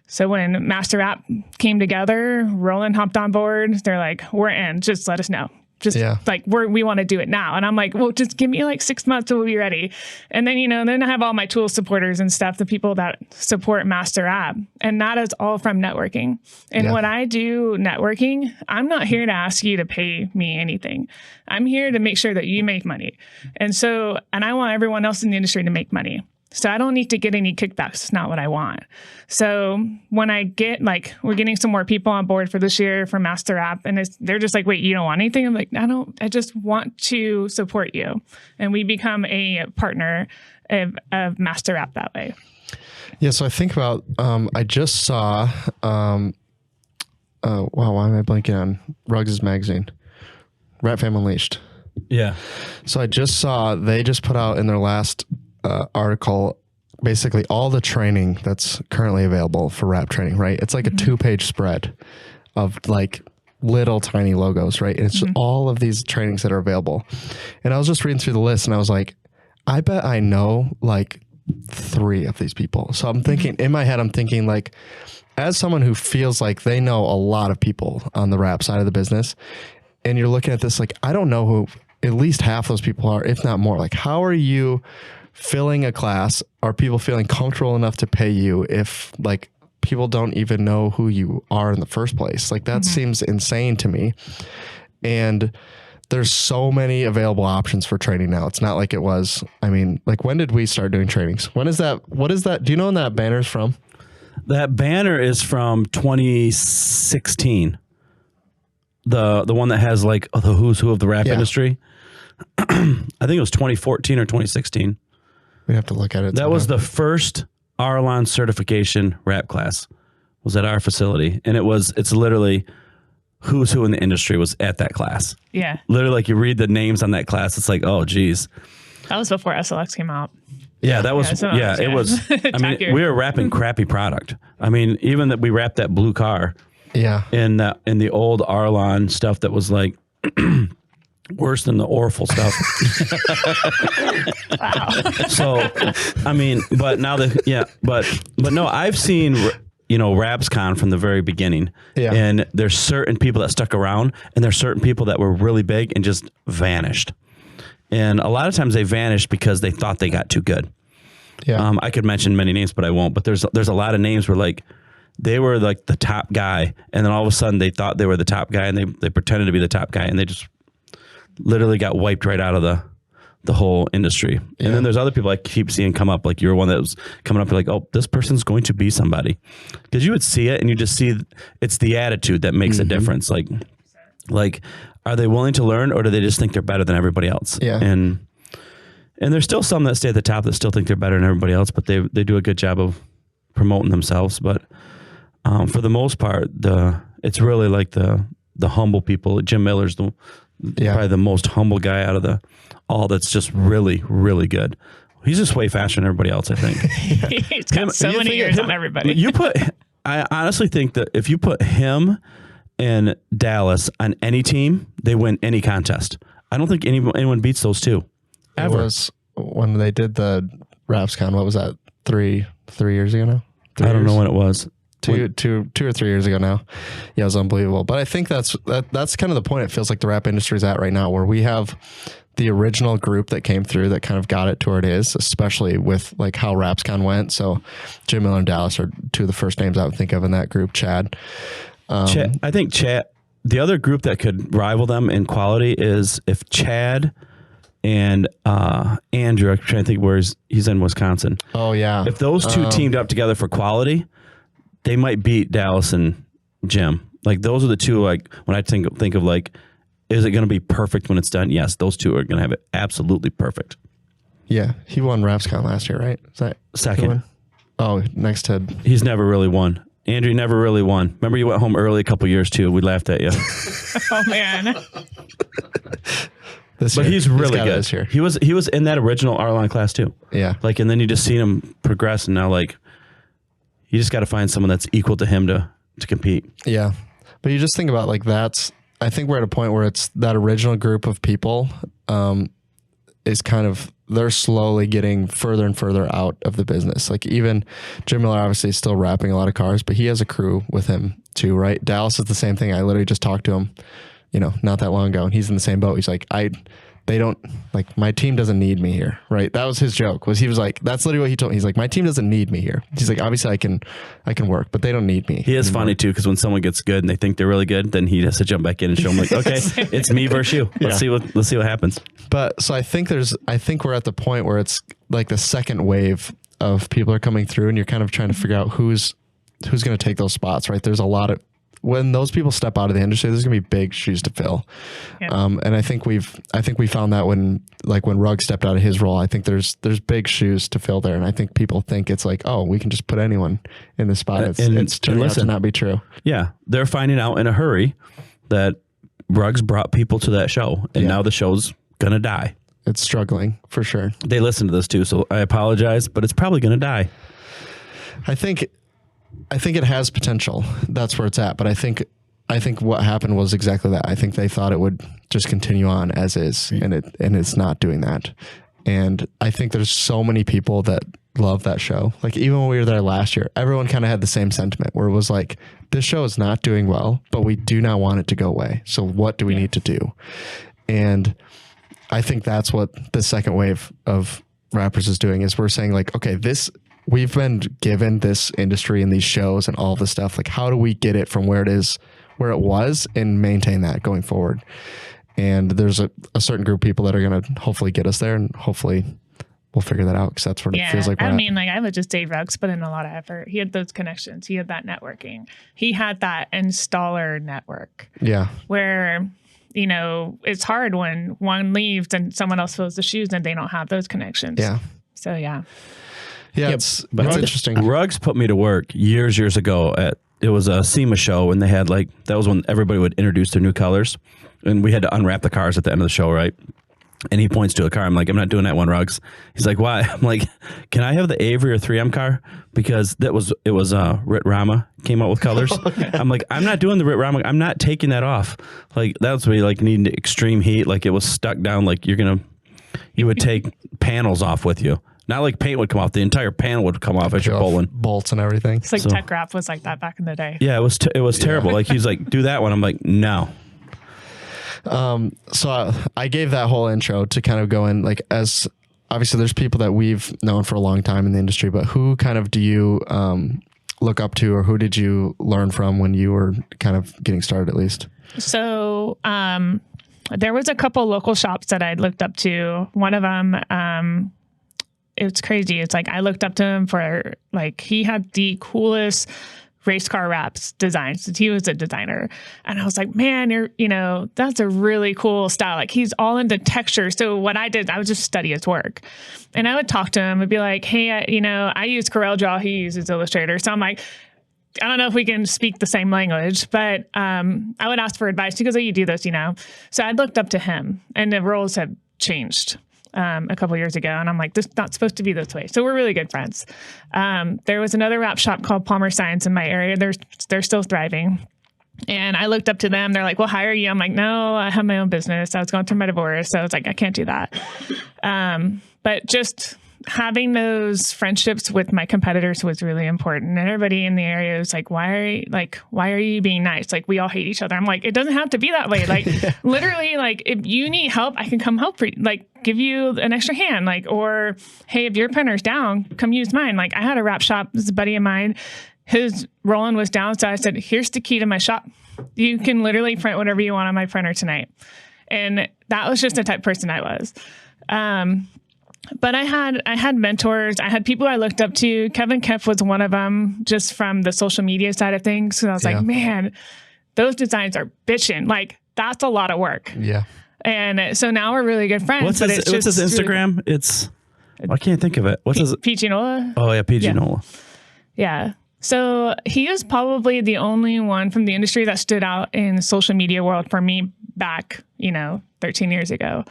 so when Master Wrap came together, Roland hopped on board. They're like, we're in, just let us know. Just like we want to do it now. And I'm like, well, just give me like 6 months and we'll be ready. And then, then I have all my tool supporters and stuff, the people that support Master App. And that is all from networking. And when I do networking, I'm not here to ask you to pay me anything. I'm here to make sure that you make money. And I want everyone else in the industry to make money. So I don't need to get any kickbacks. It's not what I want. So when I get we're getting some more people on board for this year for Master App, and they're just like, wait, you don't want anything? I'm like, I just want to support you. And we become a partner of Master App that way. Yeah. So I think about, I just saw, wow, why am I blanking on Ruggs' magazine? Rat Fam Unleashed. Yeah. So I just saw, they just put out in their last article basically all the training that's currently available for wrap training, right? It's like a 2-page spread of like little tiny logos, right? And it's just all of these trainings that are available. And I was just reading through the list and I was like, I bet I know like 3 of these people. So I'm thinking in my head, I'm thinking like, as someone who feels like they know a lot of people on the wrap side of the business, and you're looking at this, like, I don't know who at least half those people are, if not more. Like, how are you filling a class? Are people feeling comfortable enough to pay you if like people don't even know who you are in the first place? Like that seems insane to me. And there's so many available options for training now. It's not like it was, I mean, like when did we start doing trainings? When is that? What is that? Do you know when that banner is from? That banner is from 2016. The one that has like the who's who of the wrap industry. I think it was 2014 or 2016. We have to look at it. That was the first Arlon certification wrap class, was at our facility. And it's literally who's who in the industry was at that class. Yeah. Literally, like you read the names on that class, it's like, oh geez. That was before SLX came out. Yeah, that was, it was, I mean, we were wrapping crappy product. I mean, even that we wrapped that blue car. Yeah. In the old Arlon stuff that was like worse than the Orful stuff. Wow. So, I mean, but now but no, I've seen, WrapsCon from the very beginning. Yeah. And there's certain people that stuck around and there's certain people that were really big and just vanished. And a lot of times they vanished because they thought they got too good. Yeah. I could mention many names, but I won't. But there's a lot of names where like they were like the top guy, and then all of a sudden they thought they were the top guy, and they pretended to be the top guy, and they just literally got wiped right out of the whole industry. Yeah. And then there's other people I keep seeing come up. Like you're one that was coming up, you're like, oh, this person's going to be somebody, because you would see it and you just see it's the attitude that makes a difference. Like, are they willing to learn, or do they just think they're better than everybody else? Yeah. And there's still some that stay at the top that still think they're better than everybody else, but they do a good job of promoting themselves. But for the most part, it's really like the humble people. Jim Miller's probably the most humble guy out of all that's just really, really good. He's just way faster than everybody else, I think. He's got so many years on everybody. I honestly think that if you put him and Dallas on any team, they win any contest. I don't think anyone beats those two. Ever. It was when they did the WrapsCon. What was that? 3 years ago now? I don't know when it was. Two or 3 years ago now. Yeah, it was unbelievable. But I think that's kind of the point it feels like the wrap industry is at right now, where we have the original group that came through that kind of got it to where it is, especially with like how WrapsCon went. So Jim Miller and Dallas are 2 of the first names I would think of in that group. Chad. I think Chad, the other group that could rival them in quality is if Chad and Andrew, I'm trying to think where he's in Wisconsin. Oh yeah. If those 2 teamed up together for quality, they might beat Dallas and Jim. Like those are the 2, like when I think of like, is it going to be perfect when it's done? Yes, those 2 are going to have it absolutely perfect. Yeah. He won WrapsCon last year, right? Is that second? Oh, next to... He's never really won. Andrew never really won. Remember you went home early a couple years too. We laughed at you. Oh man. But he's really good. This year. He was in that original Arlon class too. Yeah. Like, and then you just seen him progress, and now like you just got to find someone that's equal to him to compete. Yeah. But you just think about like I think we're at a point where it's that original group of people is kind of, they're slowly getting further and further out of the business. Like even Jim Miller obviously is still wrapping a lot of cars, but he has a crew with him too, right? Dallas is the same thing. I literally just talked to him not that long ago, and he's in the same boat. He's like, they don't, like, my team doesn't need me here, right? That was his joke. He was like, that's literally what he told me. He's like, my team doesn't need me here. He's like, obviously I can work, but they don't need me. He is anymore. Funny too, because when someone gets good and they think they're really good, then he has to jump back in and show them like, okay, it's me versus you. Let's see what happens. But so I think we're at the point where it's like the second wave of people are coming through, and you're kind of trying to figure out who's going to take those spots, right? There's a lot of, when those people step out of the industry, there's gonna be big shoes to fill. Yep. And I think we found that when Rugg stepped out of his role, I think there's big shoes to fill there. And I think people think it's like, oh, we can just put anyone in this spot. It's turning out to not be true. Yeah. They're finding out in a hurry that Rugg's brought people to that show, and now the show's gonna die. It's struggling for sure. They listen to this too, so I apologize, but it's probably gonna die. I think it has potential. That's where it's at. But I think what happened was exactly that. I think they thought it would just continue on as is, and it's not doing that. And I think there's so many people that love that show. Like, even when we were there last year, everyone kind of had the same sentiment where it was like, this show is not doing well, but we do not want it to go away. So what do we need to do? And I think that's what the second wave of rappers is doing, is we're saying like, okay, we've been given this industry and these shows and all this stuff. Like, how do we get it from where it was and maintain that going forward? And there's a certain group of people that are going to hopefully get us there, and hopefully we'll figure that out, because that's what it feels like. I mean, like, I would just say Rugg's put in a lot of effort. He had those connections. He had that networking. He had that installer network. Yeah. Where, it's hard when one leaves and someone else fills the shoes and they don't have those connections. Yeah. So, yeah. Yeah, it's interesting. Rugg's put me to work years ago it was a SEMA show, and they had that was when everybody would introduce their new colors, and we had to unwrap the cars at the end of the show, right? And he points to a car. I'm like, I'm not doing that one, Rugg's. He's like, why? I'm like, can I have the Avery or 3M car? Because it was Rit Rama came out with colors. I'm like, I'm not doing the Rit Rama. I'm not taking that off. Like, that's where you need extreme heat. Like, it was stuck down. Like, you would take panels off with you. Not like paint would come off. The entire panel would come off as you're pulling. Bolts and everything. It's like Tech Wrap was like that back in the day. Yeah, it was terrible. Like, he's like, do that one. I'm like, no. So I gave that whole intro to kind of go in, like, as obviously there's people that we've known for a long time in the industry, but who kind of do you look up to, or who did you learn from when you were kind of getting started, at least? So there was a couple local shops that I looked up to. One of them, it's crazy. It's like, I looked up to him for, like, he had the coolest race car wraps designs. He was a designer. And I was like, man, that's a really cool style. Like, he's all into texture. So what I did, I would just study his work. And I would talk to him and be like, hey, I use CorelDRAW. He uses Illustrator. So I'm like, I don't know if we can speak the same language, but I would ask for advice. He goes, oh, you do this, So I looked up to him, and the roles have changed a couple years ago. And I'm like, this is not supposed to be this way. So we're really good friends. There was another wrap shop called Palmer Science in my area. They're still thriving. And I looked up to them. They're like, well, hire you. I'm like, no, I have my own business. I was going through my divorce. So I was like, I can't do that. But just having those friendships with my competitors was really important. And everybody in the area was like, why are you being nice? Like, we all hate each other. I'm like, it doesn't have to be that way. Like, literally, like, if you need help, I can come help for you. Like, give you an extra hand. Like, or, hey, if your printer's down, come use mine. Like, I had a wrap shop. This is a buddy of mine. His Roland was down. So I said, here's the key to my shop. You can literally print whatever you want on my printer tonight. And that was just the type of person I was. But I had mentors. I had people I looked up to. Kevin Kempf was one of them, just from the social media side of things. So I was like, man, those designs are bitching. Like, that's a lot of work. Yeah. And so now we're really good friends. What's his Instagram? Really, I can't think of it. What's his? PG Nola? Oh, yeah, PG Nola. Yeah. So he is probably the only one from the industry that stood out in the social media world for me back, 13 years ago.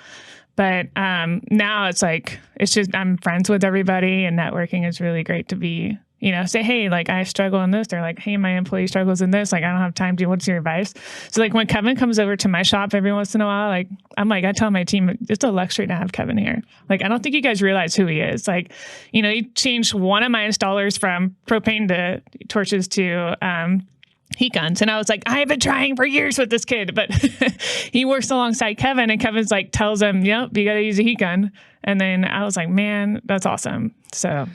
But now it's like, it's just, I'm friends with everybody, and networking is really great to be, say, hey, like, I struggle in this. They're like, hey, my employee struggles in this. Like, I don't have time to, what's your advice? So like, when Kevin comes over to my shop every once in a while, like, I tell my team, it's a luxury to have Kevin here. Like, I don't think you guys realize who he is. Like, he changed one of my installers from propane to torches to heat guns. And I was like, I have been trying for years with this kid, but he works alongside Kevin, and Kevin's like, tells him, yep, you got to use a heat gun. And then I was like, man, that's awesome. So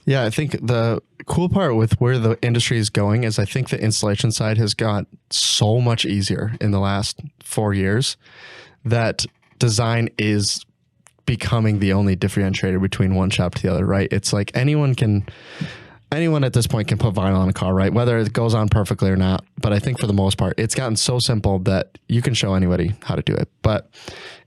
yeah, I think the cool part with where the industry is going is I think the installation side has got so much easier in the last 4 years that design is becoming the only differentiator between one shop to the other, right? It's like anyone at this point can put vinyl on a car, right? Whether it goes on perfectly or not. But I think for the most part, it's gotten so simple that you can show anybody how to do it. But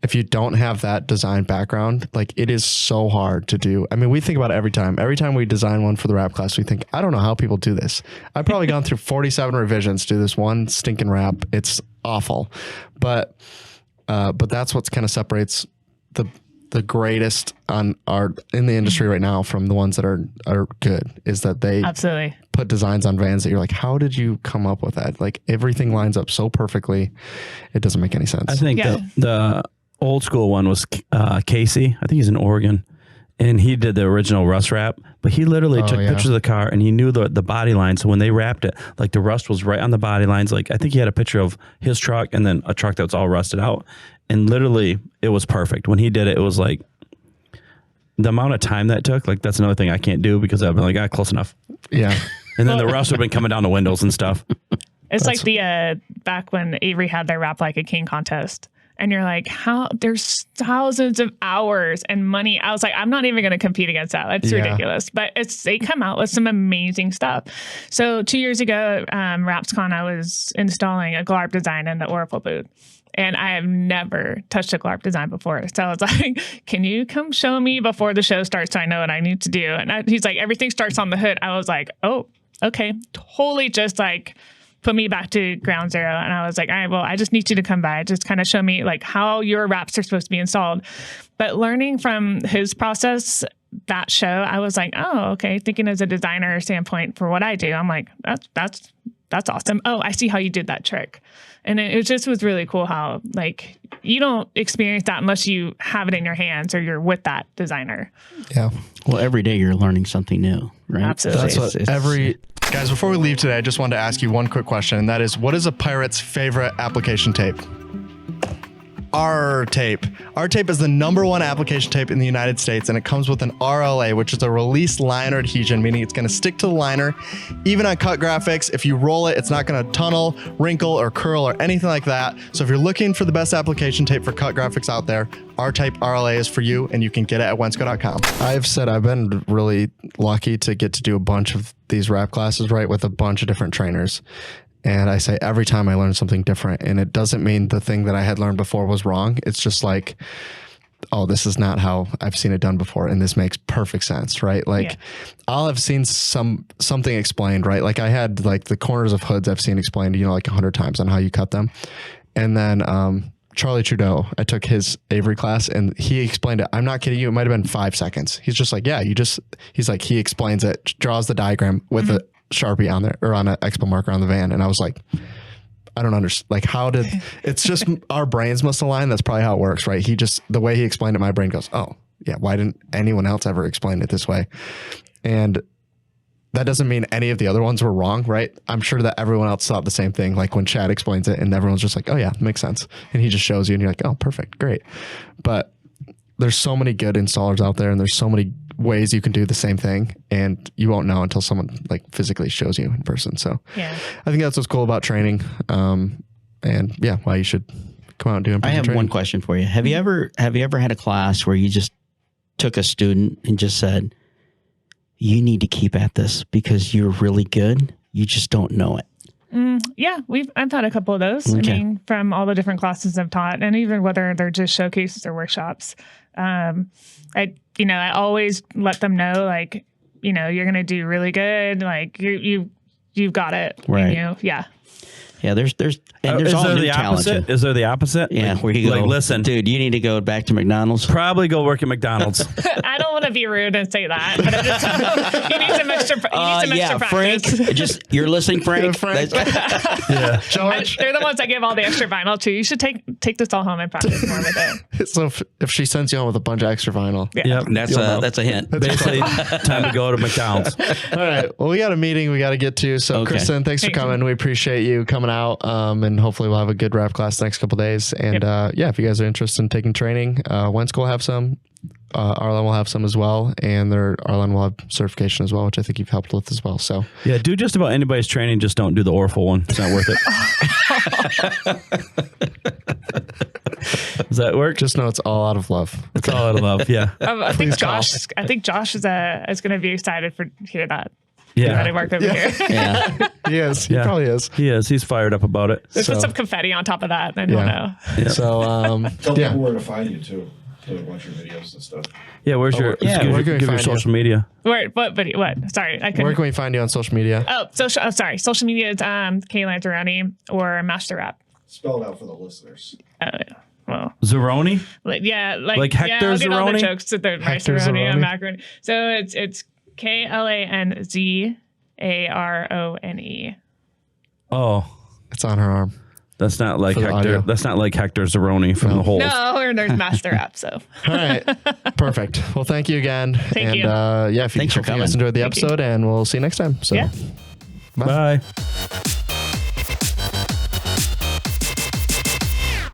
if you don't have that design background, like it is so hard to do. I mean, we think about it every time. Every time we design one for the wrap class, we think, I don't know how people do this. I've probably gone through 47 revisions to do this one stinking wrap. It's awful. But that's what kind of separates the greatest in the industry right now from the ones that are good, is that they absolutely put designs on vans that you're like, how did you come up with that? Like everything lines up so perfectly. It doesn't make any sense. I think the old school one was Casey. I think he's in Oregon, and he did the original rust wrap, but he literally took pictures of the car and he knew the body line. So when they wrapped it, like the rust was right on the body lines. Like I think he had a picture of his truck and then a truck that was all rusted out. And literally it was perfect. When he did it, it was like the amount of time that took, like that's another thing I can't do because I've been like, close enough. Yeah. And then the rust would have been coming down the windows and stuff. It's like the back when Avery had their Wrap Like a King contest. And you're like, how there's thousands of hours and money. I was like, I'm not even going to compete against that. That's ridiculous. But they come out with some amazing stuff. So 2 years ago, WrapsCon, I was installing a GLARP design in the Oracle booth. And I have never touched a GLARP design before. So I was like, can you come show me before the show starts so I know what I need to do? And he's like, everything starts on the hood. I was like, oh, okay. Totally just like put me back to ground zero. And I was like, all right, well, I just need you to come by. Just kind of show me like how your wraps are supposed to be installed. But learning from his process, that show, I was like, oh, okay. Thinking as a designer standpoint for what I do, I'm like, that's awesome. Oh, I see how you did that trick. And it just was really cool how like you don't experience that unless you have it in your hands or you're with that designer. Yeah. Well, every day you're learning something new, right? Absolutely. That's what guys, before we leave today, I just wanted to ask you one quick question, and that is, what is a pirate's favorite application tape? R tape. R tape is the #1 application tape in the United States, and it comes with an RLA, which is a release liner adhesion, meaning it's going to stick to the liner. Even on cut graphics, if you roll it, it's not going to tunnel, wrinkle, or curl, or anything like that. So if you're looking for the best application tape for cut graphics out there, R-Type RLA is for you, and you can get it at Wensco.com. I've said I've been really lucky to get to do a bunch of these wrap classes, right, with a bunch of different trainers. And I say every time I learn something different, and it doesn't mean the thing that I had learned before was wrong. It's just like, oh, this is not how I've seen it done before, and this makes perfect sense, right? Like, I'll have seen something explained, right? Like I had like the corners of hoods I've seen explained, you know, like 100 times on how you cut them. And then Charlie Trudeau, I took his Avery class, and he explained it. I'm not kidding you. It might've been 5 seconds. He's just like, yeah, he's like, he explains it, draws the diagram with a Sharpie on there or on an expo marker on the van. And I was like, I don't understand. Like, how did, it's just our brains must align. That's probably how it works, right? The way he explained it, my brain goes, oh yeah, why didn't anyone else ever explain it this way? And that doesn't mean any of the other ones were wrong, right? I'm sure that everyone else thought the same thing. Like when Chad explains it and everyone's just like, oh yeah, makes sense. And he just shows you and you're like, oh, perfect. Great. But there's so many good installers out there, and there's so many ways you can do the same thing, and you won't know until someone like physically shows you in person. So I think that's what's cool about training. And yeah, why you should come out and do in-person I have training. one question for you. Have you ever had a class where you just took a student and just said, you need to keep at this because you're really good, you just don't know it? Yeah, I've had a couple of those. Okay. I mean, from all the different classes I've taught, and even whether they're just showcases or workshops. I always let them know, like, you know, you're going to do really good. Like you've got it. Right. Yeah. Yeah, there's is all there new the talent. opposite? Is there the opposite? Yeah, where you go, like, listen, dude, you need to go back to McDonald's. probably go work at McDonald's. I don't want to be rude and say that, but I'm just, you need some extra. Yeah, practice. Frank. You're listening, Frank. Frank. Yeah. George. They're the ones that give all the extra vinyl too. You should take this all home and practice more with it. So if she sends you home with a bunch of extra vinyl. Yep. That's a hint. Basically, time to go to McDonald's. All right. Well, we got a meeting we got to get to. So, Okay. Kristin, thanks for coming. We appreciate you coming out. And hopefully we'll have a good wrap class the next couple of days. And yeah, if you guys are interested in taking training, Wensco will have some. Arlon will have some as well, and Arlon will have certification as well, which I think you've helped with as well. So yeah, do just about anybody's training. Just don't do the Orful one. It's not worth it. Does that work? just know it's all out of love. It's all out of love. Yeah. I think Josh is going to be excited to hear that. Yeah. That I work over here. Yeah. He is. He probably is. He is. He's fired up about it. Let's put some confetti on top of that, then we'll know. Yeah. So Tell people where to find you too. To watch your videos and stuff. Yeah, where's your where can we give your find social media? What video? What? Sorry, I couldn't. where can we find you on social media? Oh, sorry. Social media is Kristin Lanzarone or Master Rap. Spell it out for the listeners. Well, Zeroni? like Hector I'll get all the Zeroni? jokes that they're Hector Macaroni and Zeroni. macaroni. So it's KLANZARONE. Oh, It's on her arm. that's not like For the Hector. audio. That's not like Hector Zeroni from the Holes. No, or there's Master Rap. So All right. Perfect. Well, thank you again. Thank you. Yeah, if you Thanks for hopefully you guys coming. enjoyed the Thank you. episode, and we'll see you next time. So Yeah. Bye.